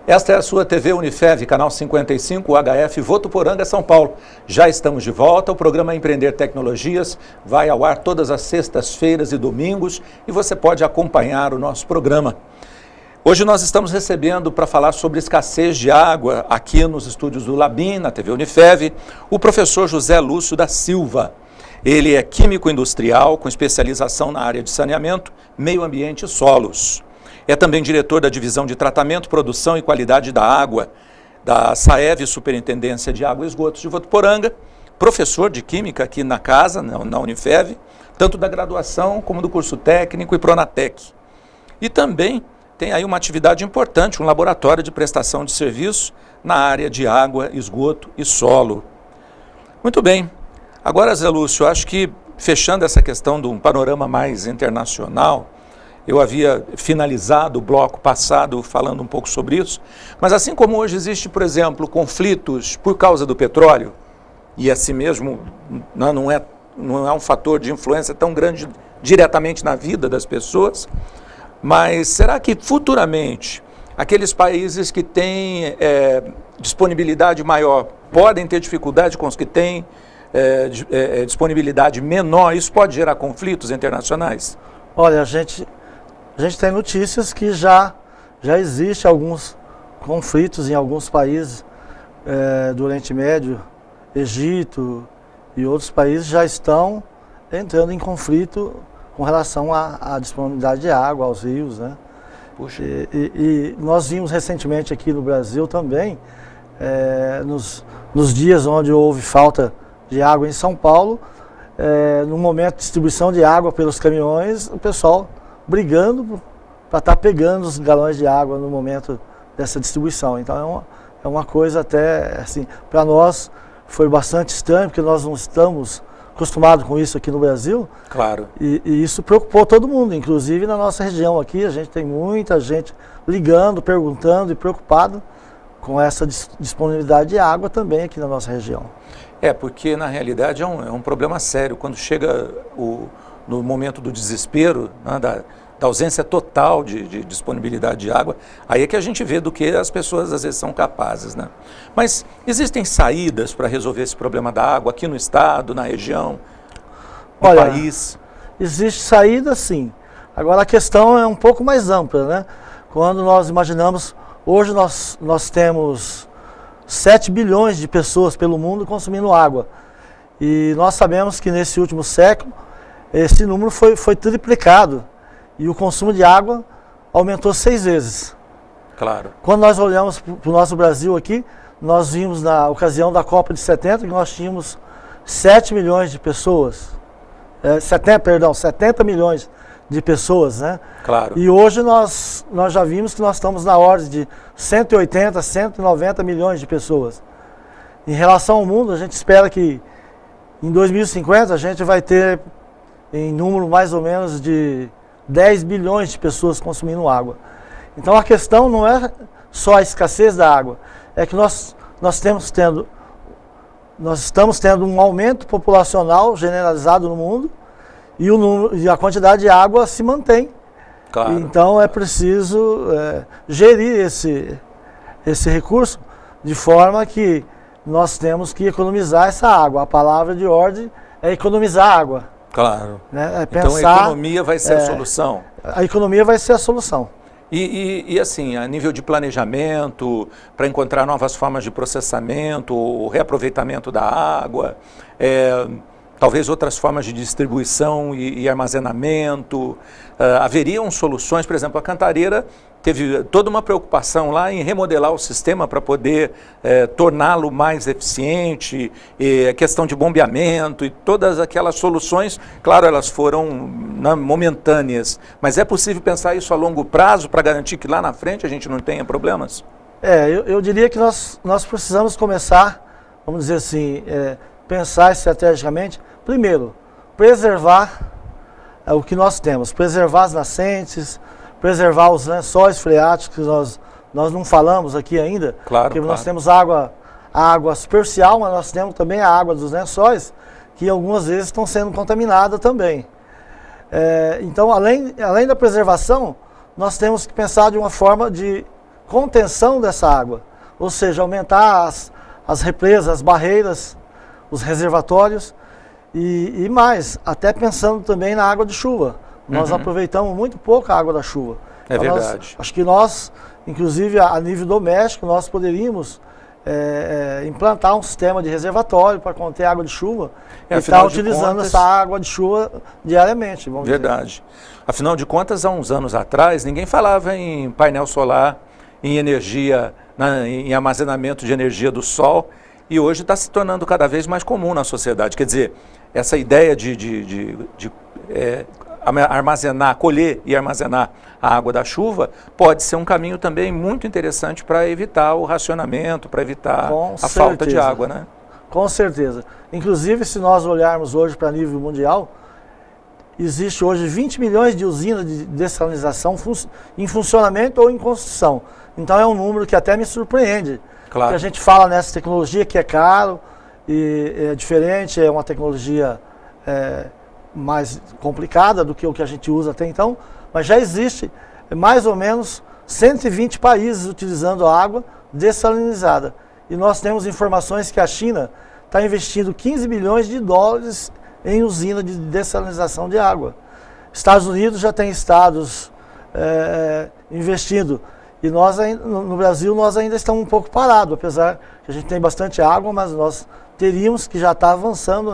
Esta é a sua TV Unifev, canal 55, HF, Votuporanga, São Paulo. Já estamos de volta, o programa Empreender Tecnologias vai ao ar todas as sextas-feiras e domingos e você pode acompanhar o nosso programa. Hoje nós estamos recebendo para falar sobre escassez de água aqui nos estúdios do Labim, na TV Unifev, o professor José Lúcio da Silva. Ele é químico industrial com especialização na área de saneamento, meio ambiente e solos. É também diretor da Divisão de Tratamento, Produção e Qualidade da Água, da SAEV, Superintendência de Água e Esgotos de Votuporanga, professor de Química aqui na casa, na Unifev, tanto da graduação como do curso técnico e Pronatec. E também tem aí uma atividade importante, um laboratório de prestação de serviço na área de água, esgoto e solo. Muito bem. Agora, Zé Lúcio, acho que fechando essa questão de um panorama mais internacional, eu havia finalizado o bloco passado falando um pouco sobre isso, mas assim como hoje existe, por exemplo, conflitos por causa do petróleo, e assim mesmo não é um fator de influência tão grande diretamente na vida das pessoas, mas será que futuramente aqueles países que têm disponibilidade maior podem ter dificuldade com os que têm disponibilidade menor? Isso pode gerar conflitos internacionais? Olha, a gente tem notícias que já existe alguns conflitos em alguns países do Oriente Médio, Egito e outros países já estão entrando em conflito com relação à disponibilidade de água, aos rios, né? Puxa. E nós vimos recentemente aqui no Brasil também, nos dias onde houve falta de água em São Paulo, no momento de distribuição de água pelos caminhões, o pessoal brigando para estar pegando os galões de água no momento dessa distribuição. Então é uma coisa até, assim, para nós foi bastante estranho, porque nós não estamos acostumados com isso aqui no Brasil. Claro. E isso preocupou todo mundo, inclusive na nossa região aqui, a gente tem muita gente ligando, perguntando e preocupado com essa disponibilidade de água também aqui na nossa região. Porque na realidade é um problema sério. Quando chega no momento do desespero, né, da ausência total de disponibilidade de água, aí é que a gente vê do que as pessoas às vezes são capazes, né? Mas existem saídas para resolver esse problema da água aqui no estado, na região, no país? Existe saída, sim. Agora a questão é um pouco mais ampla, né? Quando nós imaginamos, hoje nós temos 7 bilhões de pessoas pelo mundo consumindo água. E nós sabemos que nesse último século, esse número foi triplicado e o consumo de água aumentou 6 vezes. Claro. Quando nós olhamos para o nosso Brasil aqui, nós vimos na ocasião da Copa de 70 que nós tínhamos 7 milhões de pessoas, 70 milhões de pessoas, né? Claro. E hoje nós já vimos que nós estamos na ordem de 180, 190 milhões de pessoas. Em relação ao mundo, a gente espera que em 2050 a gente vai ter em número mais ou menos de 10 bilhões de pessoas consumindo água. Então a questão não é só a escassez da água, é que nós estamos tendo um aumento populacional generalizado no mundo e a quantidade de água se mantém. Claro. Então é preciso gerir esse recurso de forma que nós temos que economizar essa água. A palavra de ordem é economizar água. Claro. Né? Então a economia vai ser a solução. A economia vai ser a solução. E assim, a nível de planejamento, para encontrar novas formas de processamento, o reaproveitamento da água, talvez outras formas de distribuição e armazenamento, haveriam soluções, por exemplo, a Cantareira teve toda uma preocupação lá em remodelar o sistema para poder torná-lo mais eficiente, a questão de bombeamento e todas aquelas soluções, claro, elas foram momentâneas, mas é possível pensar isso a longo prazo para garantir que lá na frente a gente não tenha problemas? Eu diria que nós precisamos começar, vamos dizer assim, pensar estrategicamente, primeiro, preservar o que nós temos, preservar as nascentes, preservar os lençóis freáticos, que nós não falamos aqui ainda, claro, porque nós temos a água superficial, mas nós temos também a água dos lençóis, que algumas vezes estão sendo contaminadas também. Então, além da preservação, nós temos que pensar de uma forma de contenção dessa água, ou seja, aumentar as represas, as barreiras, os reservatórios e mais, até pensando também na água de chuva. Nós aproveitamos muito pouco a água da chuva. É então, verdade. Acho que nós, inclusive a nível doméstico, nós poderíamos implantar um sistema de reservatório para conter água de chuva e estar utilizando essa água de chuva diariamente. Verdade. Afinal de contas, há uns anos atrás, ninguém falava em painel solar, em energia, em armazenamento de energia do sol, e hoje está se tornando cada vez mais comum na sociedade. Quer dizer, essa ideia de armazenar, colher e armazenar a água da chuva pode ser um caminho também muito interessante para evitar o racionamento, para evitar a falta de água, né? Com certeza. Inclusive, se nós olharmos hoje para nível mundial, existe hoje 20 milhões de usinas de dessalinização em funcionamento ou em construção. Então é um número que até me surpreende. Claro. Porque a gente fala nessa tecnologia que é caro e é diferente, é uma tecnologia mais complicada do que o que a gente usa até então, mas já existe mais ou menos 120 países utilizando a água dessalinizada. E nós temos informações que a China está investindo 15 bilhões de dólares em usina de dessalinização de água. Estados Unidos já tem estados investindo. E nós, no Brasil, nós ainda estamos um pouco parados, apesar que a gente tem bastante água, mas nós teríamos que já estar avançando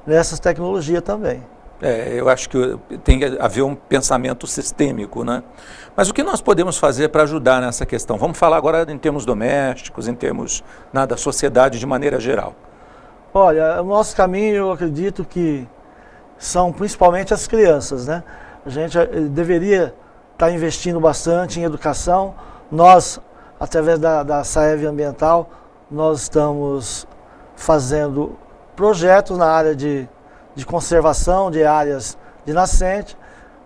nessas tecnologias também. Eu acho que tem que haver um pensamento sistêmico, né? Mas o que nós podemos fazer para ajudar nessa questão? Vamos falar agora em termos domésticos, em termos da sociedade de maneira geral. Olha, o nosso caminho, eu acredito que são principalmente as crianças, né? A gente deveria estar investindo bastante em educação. Nós, através da SAEV Ambiental, nós estamos fazendo projetos na área de conservação de áreas de nascente,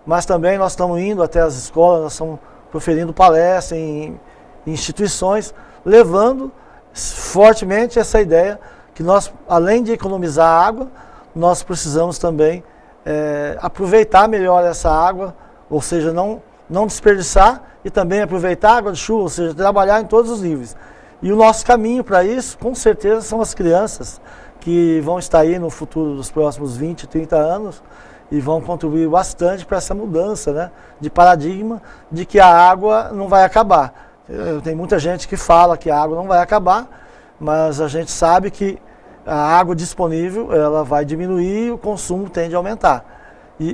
mas também nós estamos indo até as escolas, nós estamos proferindo palestras em instituições, levando fortemente essa ideia que nós, além de economizar água, nós precisamos também aproveitar melhor essa água, ou seja, não desperdiçar e também aproveitar a água de chuva, ou seja, trabalhar em todos os níveis. E o nosso caminho para isso, com certeza, são as crianças, que vão estar aí no futuro dos próximos 20, 30 anos e vão contribuir bastante para essa mudança, né, de paradigma de que a água não vai acabar. Tem muita gente que fala que a água não vai acabar, mas a gente sabe que a água disponível ela vai diminuir e o consumo tende a aumentar.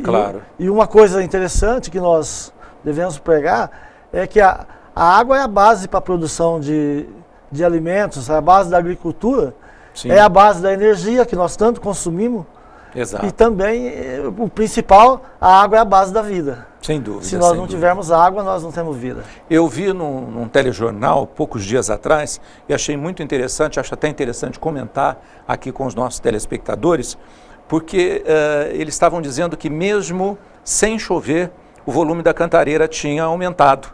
Claro. E uma coisa interessante que nós devemos pregar é que a água é a base para a produção de alimentos, é a base da agricultura. Sim. É a base da energia que nós tanto consumimos. Exato. E também, o principal, a água é a base da vida. Sem dúvida. Se nós não tivermos água, nós não temos vida. Eu vi num telejornal, poucos dias atrás, e achei muito interessante, acho até interessante comentar aqui com os nossos telespectadores, porque eles estavam dizendo que mesmo sem chover, o volume da cantareira tinha aumentado.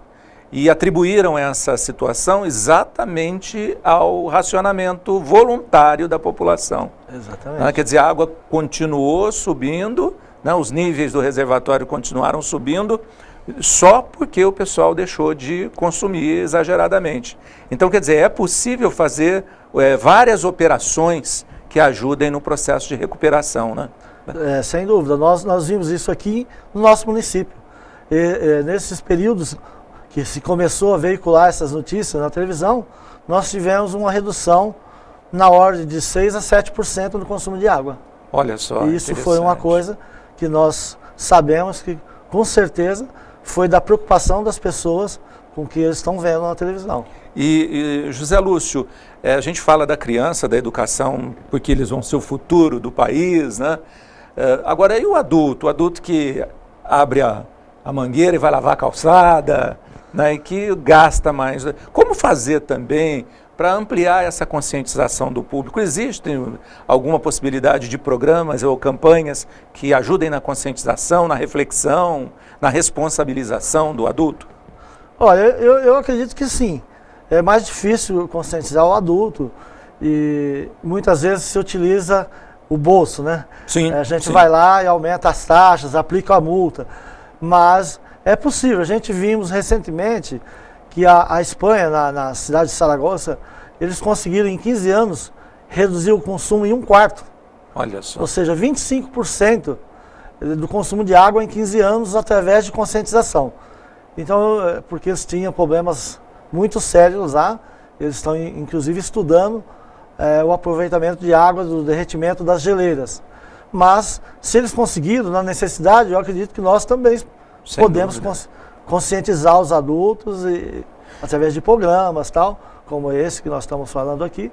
E atribuíram essa situação exatamente ao racionamento voluntário da população. Exatamente. Quer dizer, a água continuou subindo, os níveis do reservatório continuaram subindo, só porque o pessoal deixou de consumir exageradamente. Então, quer dizer, é possível fazer várias operações que ajudem no processo de recuperação, né? Sem dúvida. Nós vimos isso aqui no nosso município. Nesses períodos que se começou a veicular essas notícias na televisão, nós tivemos uma redução na ordem de 6% a 7% no consumo de água. Olha só, e isso foi uma coisa que nós sabemos que, com certeza, foi da preocupação das pessoas com o que eles estão vendo na televisão. E José Lúcio, a gente fala da criança, da educação, porque eles vão ser o futuro do país, né? Agora, e o adulto que abre a mangueira e vai lavar a calçada, né, e que gasta mais. Como fazer também para ampliar essa conscientização do público? Existe alguma possibilidade de programas ou campanhas que ajudem na conscientização, na reflexão, na responsabilização do adulto? Olha, eu acredito que sim. É mais difícil conscientizar o adulto e muitas vezes se utiliza o bolso, né? Sim. A gente vai lá e aumenta as taxas, aplica a multa, mas é possível. A gente vimos recentemente que a Espanha, na cidade de Saragossa, eles conseguiram em 15 anos reduzir o consumo em 1/4. Olha só. Ou seja, 25% do consumo de água em 15 anos através de conscientização. Então, porque eles tinham problemas muito sérios lá, eles estão inclusive estudando o aproveitamento de água do derretimento das geleiras. Mas, se eles conseguiram, na necessidade, eu acredito que nós também podemos conscientizar os adultos, através de programas, tal, como esse que nós estamos falando aqui,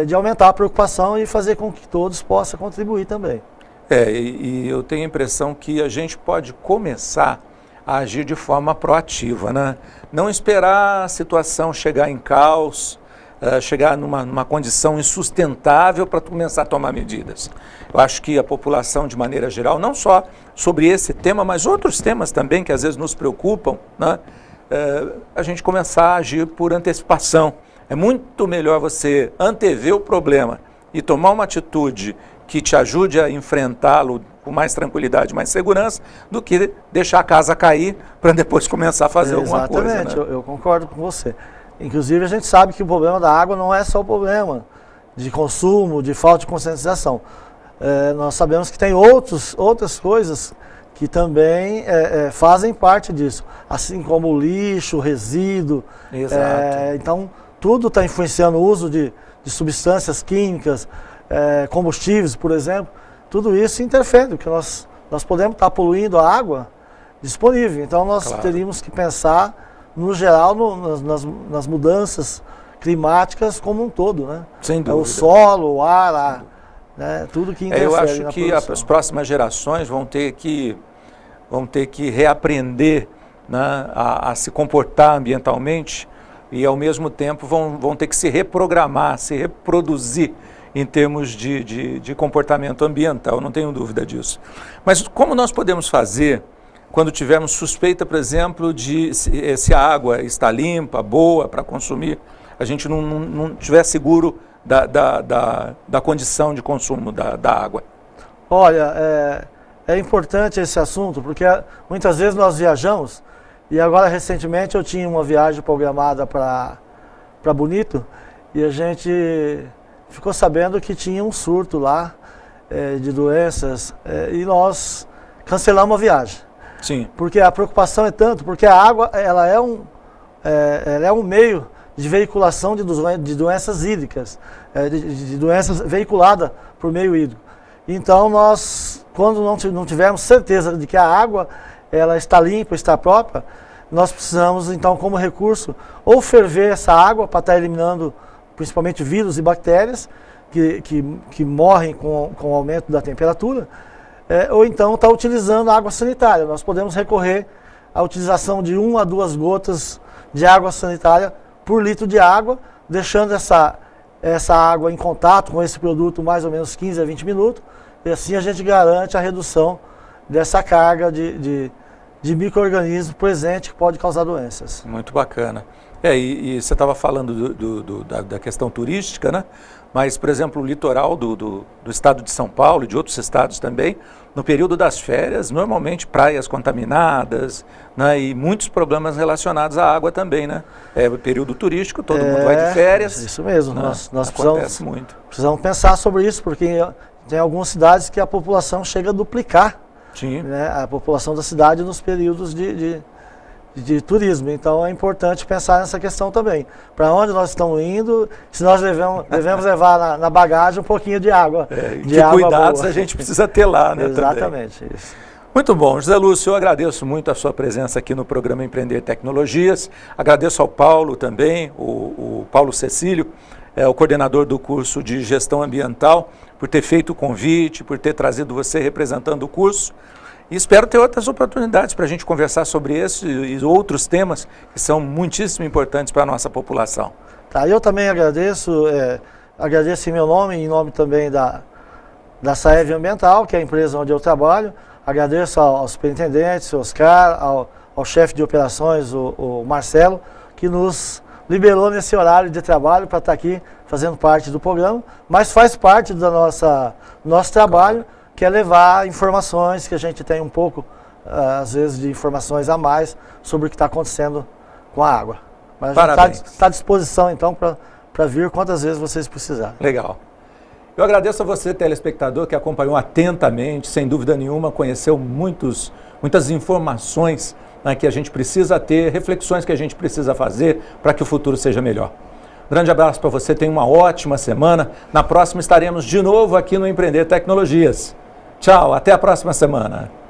de aumentar a preocupação e fazer com que todos possam contribuir também. E eu tenho a impressão que a gente pode começar a agir de forma proativa, né? Não esperar a situação chegar em caos, chegar numa condição insustentável para começar a tomar medidas. Eu acho que a população, de maneira geral, não só sobre esse tema, mas outros temas também que às vezes nos preocupam, né? A gente começar a agir por antecipação. É muito melhor você antever o problema e tomar uma atitude que te ajude a enfrentá-lo com mais tranquilidade, mais segurança, do que deixar a casa cair para depois começar a fazer alguma coisa. Exatamente, né? eu concordo com você. Inclusive, a gente sabe que o problema da água não é só o problema de consumo, de falta de conscientização. Nós sabemos que tem outras coisas que também fazem parte disso, assim como o lixo, o resíduo. Exato. Então, tudo está influenciando o uso de substâncias químicas, combustíveis, por exemplo. Tudo isso interfere, porque nós podemos estar poluindo a água disponível. Então, nós teríamos que pensar, no geral, nas mudanças climáticas como um todo, né? Sem dúvida. O solo, o ar, né? Tudo que interfere eu acho na que produção. as próximas gerações vão ter que reaprender, né, a se comportar ambientalmente e, ao mesmo tempo, vão ter que se reprogramar, se reproduzir em termos de comportamento ambiental, não tenho dúvida disso. Mas como nós podemos fazer quando tivermos suspeita, por exemplo, de se a água está limpa, boa para consumir, a gente não estiver seguro da condição de consumo da água? Olha, é importante esse assunto, porque muitas vezes nós viajamos, e agora recentemente eu tinha uma viagem programada para Bonito, e a gente ficou sabendo que tinha um surto lá de doenças, e nós cancelamos a viagem. Sim. Porque a preocupação é tanto, porque a água ela é um meio de veiculação de doenças hídricas, de doenças veiculadas por meio hídrico. Então nós, quando não tivermos certeza de que a água ela está limpa, está própria, nós precisamos então, como recurso, ou ferver essa água para estar eliminando principalmente vírus e bactérias que morrem com o aumento da temperatura, ou então estar utilizando a água sanitária. Nós podemos recorrer à utilização de 1 a 2 gotas de água sanitária por litro de água, deixando essa água em contato com esse produto mais ou menos 15 a 20 minutos, e assim a gente garante a redução dessa carga de micro-organismos presente que pode causar doenças. Muito bacana. E você estava falando da questão turística, né? Mas, por exemplo, o litoral do estado de São Paulo e de outros estados também, no período das férias, normalmente praias contaminadas, né? E muitos problemas relacionados à água também, né? É o período turístico, todo mundo vai de férias. Isso mesmo, né? nós precisamos pensar sobre isso, porque tem algumas cidades que a população chega a duplicar. Sim. Né, a população da cidade nos períodos de turismo. Então é importante pensar nessa questão também. Para onde nós estamos indo, se nós devemos levar na bagagem um pouquinho de água. Que água cuidados boa. A gente precisa ter lá, né? Exatamente. Também. Isso. Muito bom, José Lúcio, eu agradeço muito a sua presença aqui no programa Empreender Tecnologias. Agradeço ao Paulo também, o Paulo Cecílio, o coordenador do curso de Gestão Ambiental, por ter feito o convite, por ter trazido você representando o curso. E espero ter outras oportunidades para a gente conversar sobre esse e outros temas que são muitíssimo importantes para a nossa população. Tá, eu também agradeço em meu nome, em nome também da Saev Ambiental, que é a empresa onde eu trabalho. Agradeço ao superintendente, ao Oscar, ao chefe de operações, o Marcelo, que nos liberou nesse horário de trabalho para estar aqui fazendo parte do programa, mas faz parte do nosso trabalho, que é levar informações, que a gente tem um pouco, às vezes, de informações a mais sobre o que está acontecendo com a água. Mas Parabéns. Está à disposição, então, para vir quantas vezes vocês precisarem. Legal. Eu agradeço a você, telespectador, que acompanhou atentamente, sem dúvida nenhuma, conheceu muitas informações, né, que a gente precisa ter, reflexões que a gente precisa fazer para que o futuro seja melhor. Grande abraço para você, tenha uma ótima semana. Na próxima estaremos de novo aqui no Empreender Tecnologias. Tchau, até a próxima semana.